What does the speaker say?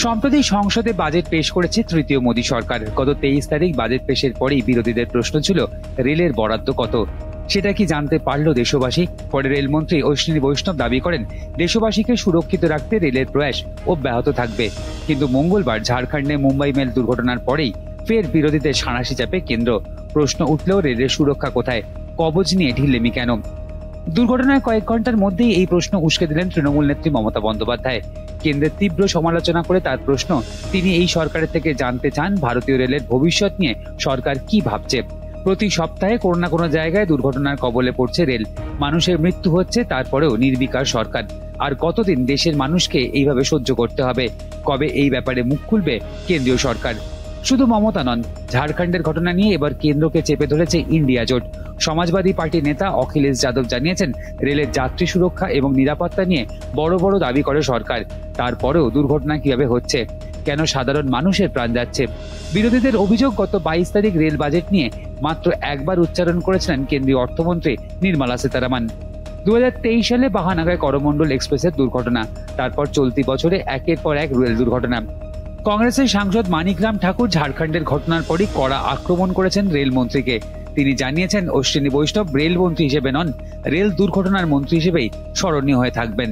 সম্প্রতি সংসদে বাজেট পেশ করেছে তৃতীয় মোদী সরকার। গত 23 তারিখ বাজেট পেশের পরেই বিরোধীদের প্রশ্ন ছিল রেলের বরাদ্দ কত, সেটা কি জানতে পারল দেশবাসী। পরে রেলমন্ত্রী অশ্বিনী বৈষ্ণব দাবি করেন দেশবাসীকে সুরক্ষিত রাখতে রেলের প্রয়াস অব্যাহত থাকবে। কিন্তু মঙ্গলবার ঝাড়খণ্ডে মুম্বাই মেল দুর্ঘটনার পরেই ফের বিরোধীদের সাঁড়াশি চাপে কেন্দ্র। প্রশ্ন উঠলেও রেলের সুরক্ষা কোথায়, কবচ নিয়ে ঢিলেমি কেন? দুর্ঘটনার কয়েক ঘন্টার মধ্যেই এই প্রশ্ন উস্কে দিলেন তৃণমূল নেত্রী মমতা বন্দ্যোপাধ্যায়। কেন্দ্রের তীব্র সমালোচনা করে তার প্রশ্ন, তিনি এই সরকারের থেকে জানতে চান ভারতীয় রেলের ভবিষ্যৎ নিয়ে সরকার কি ভাবছে। প্রতি সপ্তাহে কোনো না কোনো জায়গায় দুর্ঘটনার কবলে পড়ছে রেল, মানুষের মৃত্যু হচ্ছে, তারপরেও নির্বিকার সরকার। আর কতদিন দেশের মানুষকে এইভাবে সহ্য করতে হবে? কবে এই ব্যাপারে মুখ খুলবে কেন্দ্রীয় সরকার? শুধু মমতা নন, ঝাড়খণ্ডের ঘটনা নিয়ে এবার কেন্দ্রকে চেপে ধরেছে ইন্ডিয়া জোট। সমাজবাদী পার্টির নেতা অখিলেশ যাদব জানিয়েছেন, রেলের যাত্রী সুরক্ষা এবং নিরাপত্তা নিয়ে বড় বড় দাবি করে সরকার, তারপরেও দুর্ঘটনা কিভাবে হচ্ছে, কেন সাধারণ মানুষের প্রাণ যাচ্ছে। বিরোধীদের অভিযোগ, গত 22 তারিখ রেল বাজেট নিয়ে মাত্র একবার উচ্চারণ করেছিলেন কেন্দ্রীয় অর্থমন্ত্রী নির্মলা সীতারামন। 2023 সালে বাহানাগায় করমণ্ডল এক্সপ্রেসের দুর্ঘটনা, তারপর চলতি বছরে একের পর এক রেল দুর্ঘটনা। কংগ্রেসের সাংসদ মানিকরাম ঠাকুর ঝাড়খণ্ডের ঘটনার পরই কড়া আক্রমণ করেছেন রেলমন্ত্রীকে। তিনি জানিয়েছেন, অশ্বিনী বৈষ্ণব রেলমন্ত্রী হিসেবে নন, রেল দুর্ঘটনার মন্ত্রী হিসেবেই স্মরণীয় হয়ে থাকবেন।